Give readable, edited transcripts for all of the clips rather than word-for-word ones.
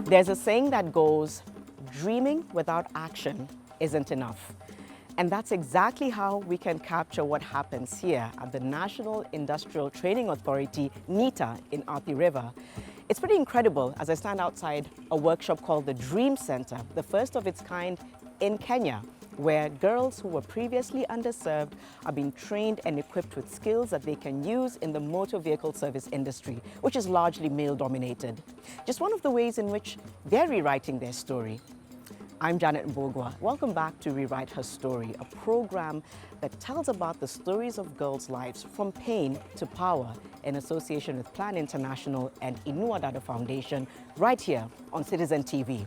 There's a saying that goes, dreaming without action isn't enough. And that's exactly how we can capture what happens here at the National Industrial Training Authority, NITA, in Athi River. It's pretty incredible as I stand outside a workshop called the Dream Center, the first of its kind in Kenya, where girls who were previously underserved are being trained and equipped with skills that they can use in the motor vehicle service industry, which is largely male-dominated. Just one of the ways in which they're rewriting their story. I'm Janet Mbogwa. Welcome back to Rewrite Her Story, a program that tells about the stories of girls' lives from pain to power in association with Plan International and Inua Dada Foundation right here on Citizen TV.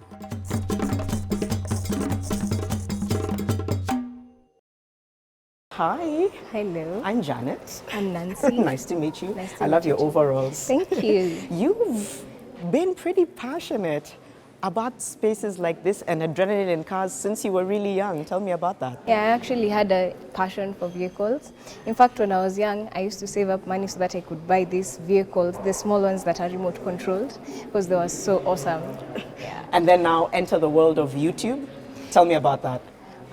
Hi. Hello. I'm Janet. I'm Nancy. Nice to meet you. Nice to I love meet your you too. overalls. Thank you. You've been pretty passionate about spaces like this and adrenaline in cars since you were really young. Tell me about that. Yeah, I actually had a passion for vehicles. In fact, when I was young, I used to save up money so that I could buy these vehicles, the small ones that are remote controlled, because they were so awesome. Yeah. And then now enter the world of YouTube. Tell me about that.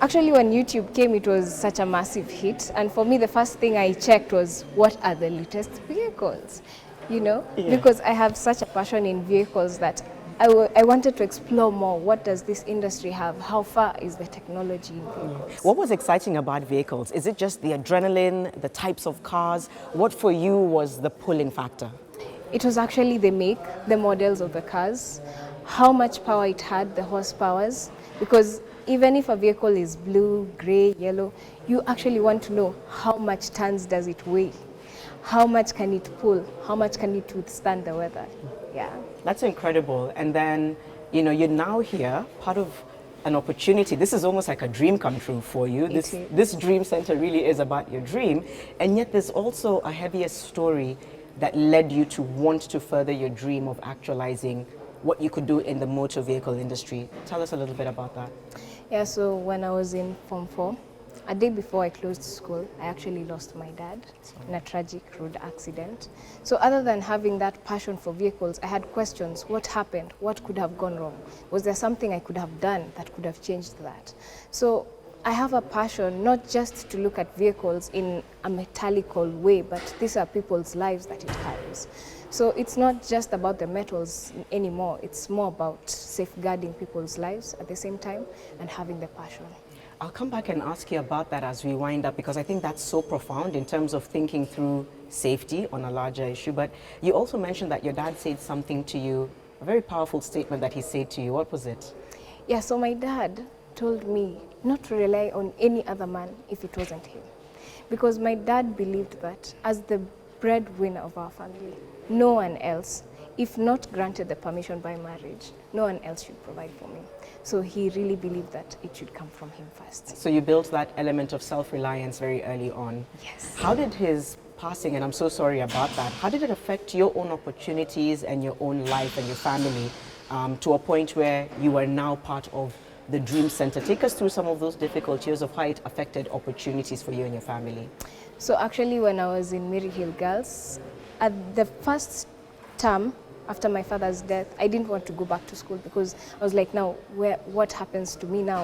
Actually, when YouTube came, it was such a massive hit. And for me, the first thing I checked was, what are the latest vehicles? You know, because I have such a passion in vehicles that I wanted to explore more. What does this industry have? How far is the technology in vehicles? What was exciting about vehicles? Is it just the adrenaline, the types of cars? What for you was the pulling factor? It was actually the make, the models of the cars, how much power it had, the horsepowers, because even if a vehicle is blue, gray, yellow, you actually want to know how much tons does it weigh, how much can it pull, how much can it withstand the weather. Yeah. That's incredible. And then, you know, you're now here, part of an opportunity. This is almost like a dream come true for you. This Dream Center really is about your dream. And yet there's also a heavier story that led you to want to further your dream of actualizing what you could do in the motor vehicle industry. Tell us a little bit about that. Yeah, so when I was in Form 4, a day before I closed school, I actually lost my dad in a tragic road accident. So other than having that passion for vehicles, I had questions. What happened? What could have gone wrong? Was there something I could have done that could have changed that? So I have a passion not just to look at vehicles in a metallical way, but these are people's lives that it carries. So it's not just about the metals anymore. It's more about safeguarding people's lives at the same time and having the passion. I'll come back and ask you about that as we wind up, because I think that's so profound in terms of thinking through safety on a larger issue. But you also mentioned that your dad said something to you, a very powerful statement that he said to you. What was it? Yeah, so my dad told me not to rely on any other man if it wasn't him. Because my dad believed that as the breadwinner of our family, no one else, if not granted the permission by marriage, no one else should provide for me. So he really believed that it should come from him first. So you built that element of self-reliance very early on. Yes. How did his passing, and I'm so sorry about that, how did it affect your own opportunities and your own life and your family to a point where you are now part of the Dream Center? Take us through some of those difficult years of how it affected opportunities for you and your family. So actually when I was in Mary Hill Girls, at the first term, after my father's death, I didn't want to go back to school because I was like, now, what happens to me now?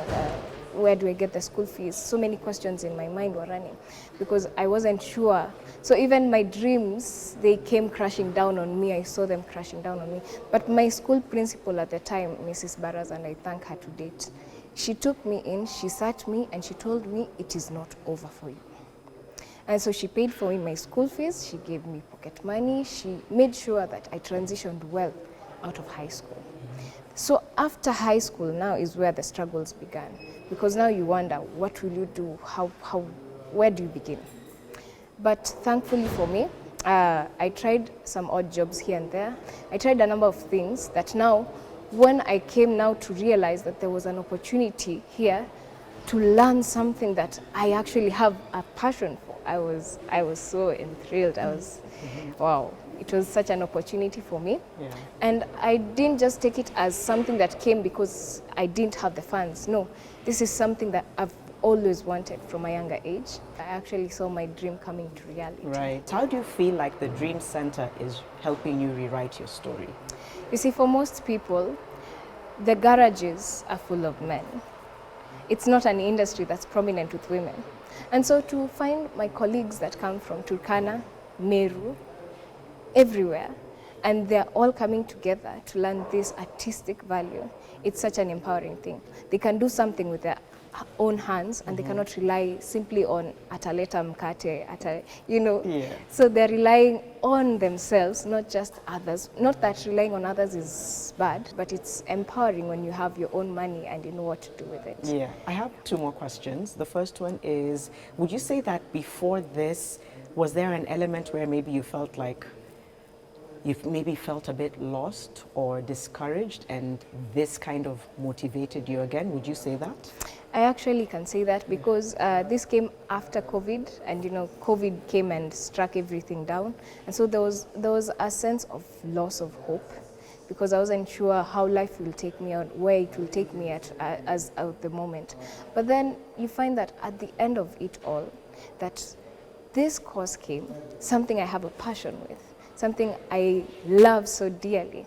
Where do I get the school fees? So many questions in my mind were running because I wasn't sure. So even my dreams, they came crashing down on me. I saw them crashing down on me. But my school principal at the time, Mrs. Barras, and I thank her to date, she took me in, she sat me, and she told me, it is not over for you. And so she paid for me my school fees, she gave me pocket money, she made sure that I transitioned well out of high school. So after high school now is where the struggles began, because now you wonder, what will you do, where do you begin? But thankfully for me, I tried some odd jobs here and there. I tried a number of things that now, when I came now to realize that there was an opportunity here to learn something that I actually have a passion for, I was so enthralled. I was, wow, it was such an opportunity for me. Yeah. And I didn't just take it as something that came because I didn't have the funds. No, this is something that I've always wanted from a younger age. I actually saw my dream coming to reality. Right. How do you feel like the Dream Center is helping you rewrite your story? You see, for most people, the garages are full of men. It's not an industry that's prominent with women. And so to find my colleagues that come from Turkana, Meru, everywhere, and they're all coming together to learn this artistic value, it's such an empowering thing. They can do something with their own hands, and they cannot rely simply on ataleta mkate, Yeah. So they're relying on themselves, not just others. Not that relying on others is bad, but it's empowering when you have your own money and you know what to do with it. Yeah, I have two more questions. The first one is, would you say that before this, was there an element where maybe you felt like you've maybe felt a bit lost or discouraged, and this kind of motivated you again? Would you say that? I actually can say that because this came after COVID, and COVID came and struck everything down, and so there was a sense of loss of hope, because I wasn't sure how life will take me or where it will take me at the moment. But then you find that at the end of it all, that this course came, something I have a passion with, something I love so dearly.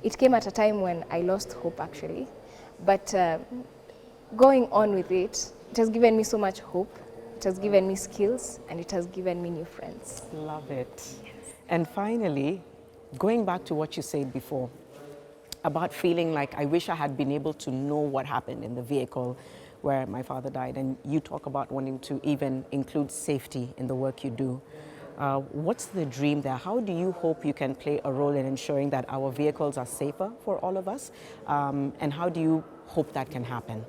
It came at a time when I lost hope, actually, but going on with it, it has given me so much hope, it has given me skills, and it has given me new friends. Love it. Yes. And finally, going back to what you said before about feeling like I wish I had been able to know what happened in the vehicle where my father died, and you talk about wanting to even include safety in the work you do. What's the dream there? How do you hope you can play a role in ensuring that our vehicles are safer for all of us? And how do you hope that can happen?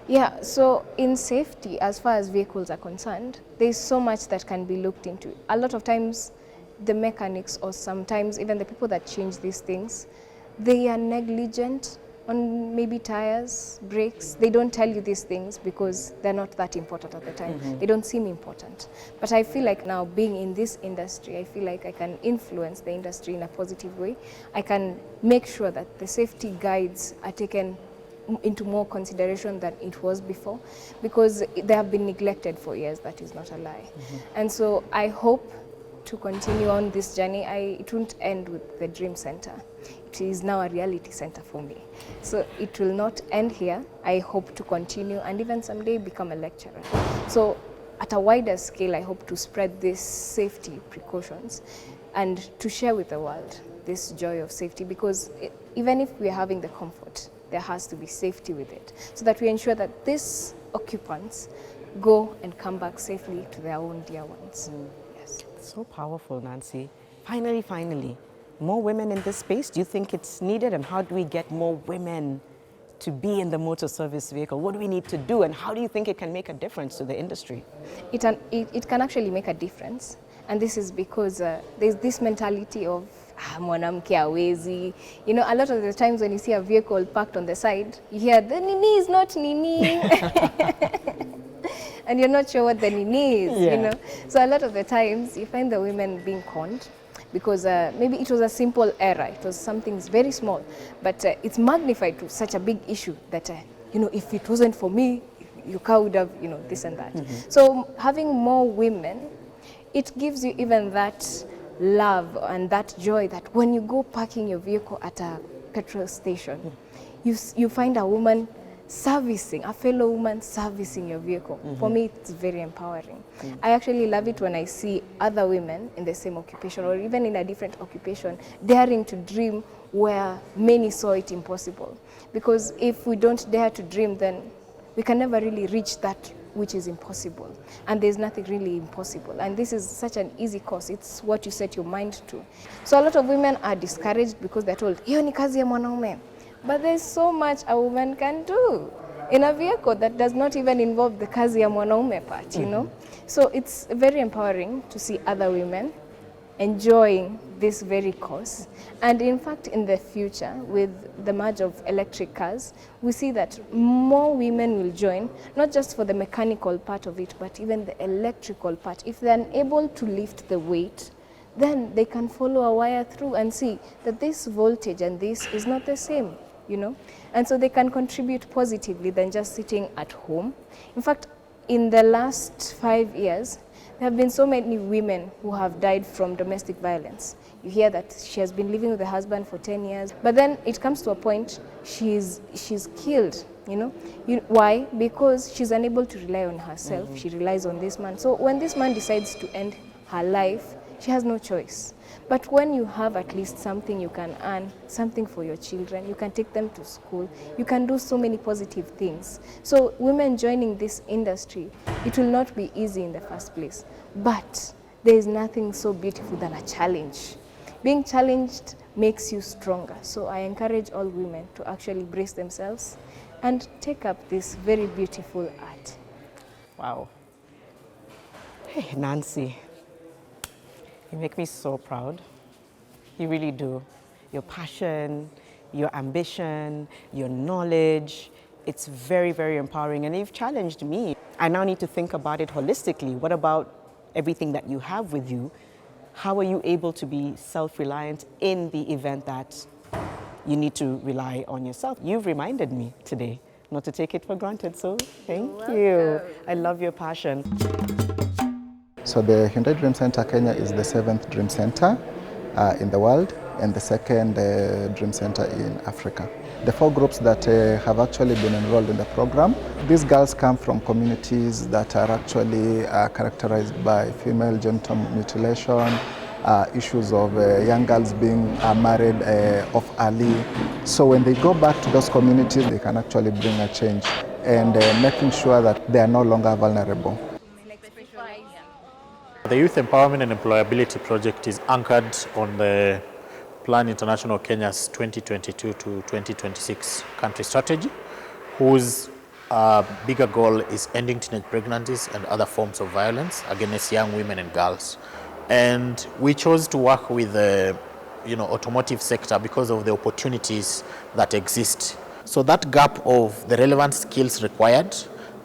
Yeah, so in safety, as far as vehicles are concerned, there's so much that can be looked into. A lot of times, the mechanics, or sometimes even the people that change these things, they are negligent on maybe tires, brakes. They don't tell you these things because they're not that important at the time. They don't seem important. But I feel like now, being in this industry, I feel like I can influence the industry in a positive way. I can make sure that the safety guides are taken into more consideration than it was before, because they have been neglected for years. That is not a lie. And so I hope to continue on this journey. It won't end with the Dream Center. It is now a reality center for me. So it will not end here. I hope to continue and even someday become a lecturer. So at a wider scale, I hope to spread these safety precautions and to share with the world this joy of safety, because even if we are having the comfort, there has to be safety with it, so that we ensure that these occupants go and come back safely to their own dear ones. Yes. So powerful, Nancy. Finally, more women in this space. Do you think it's needed, and how do we get more women to be in the motor service vehicle? What do we need to do, and how do you think it can make a difference to the industry? It can actually make a difference, and this is because there's this mentality of mwanamke hawezi. A lot of the times when you see a vehicle parked on the side, you hear the nini is not nini. And you're not sure what the nini is, So a lot of the times you find the women being conned, because maybe it was a simple error, it was something very small, but it's magnified to such a big issue that, if it wasn't for me, your car would have, this and that. So having more women, it gives you even that love and that joy that when you go parking your vehicle at a petrol station, you find a woman servicing, a fellow woman servicing your vehicle. For me, it's very empowering. I actually love it when I see other women in the same occupation, or even in a different occupation, daring to dream where many saw it impossible. Because if we don't dare to dream, then we can never really reach that which is impossible. And there's nothing really impossible. And this is such an easy course. It's what you set your mind to. So a lot of women are discouraged because they're told, hiyo ni kazi ya mwanaume. But there's so much a woman can do in a vehicle that does not even involve the kazi ya mwanaume part, So it's very empowering to see other women enjoying this very course. And in fact, in the future, with the merge of electric cars, we see that more women will join, not just for the mechanical part of it, but even the electrical part. If they're unable to lift the weight, then they can follow a wire through and see that this voltage and this is not the same, And so they can contribute positively than just sitting at home. In fact, in the last 5 years, There have been so many women who have died from domestic violence. You hear that she has been living with the husband for 10 years, but then it comes to a point she's killed, why? Because she's unable to rely on herself. She relies on this man. So when this man decides to end her life, she has no choice. But when you have at least something you can earn, something for your children, you can take them to school, you can do so many positive things. So women joining this industry, it will not be easy in the first place. But there is nothing so beautiful than a challenge. Being challenged makes you stronger. So I encourage all women to actually brace themselves and take up this very beautiful art. Wow. Hey, Nancy, you make me so proud. You really do. Your passion, your ambition, your knowledge, it's very, very empowering, and you've challenged me. I now need to think about it holistically. What about everything that you have with you? How are you able to be self-reliant in the event that you need to rely on yourself? You've reminded me today not to take it for granted, so thank you. I love your passion. So the Hyundai Dream Center Kenya is the 7th Dream Center in the world and the 2nd Dream Center in Africa. The 4 groups that have actually been enrolled in the program, these girls come from communities that are actually characterized by female genital mutilation, issues of young girls being married off early. So when they go back to those communities, they can actually bring a change and making sure that they are no longer vulnerable. The Youth Empowerment and Employability Project is anchored on the Plan International Kenya's 2022 to 2026 country strategy, whose bigger goal is ending teenage pregnancies and other forms of violence against young women and girls. And we chose to work with the automotive sector because of the opportunities that exist. So that gap of the relevant skills required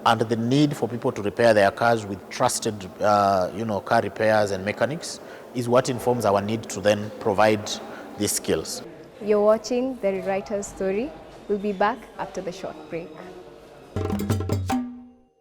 and the need for people to repair their cars with trusted car repairs and mechanics is what informs our need to then provide these skills. You're watching The Rewriter's Story. We'll be back after the short break.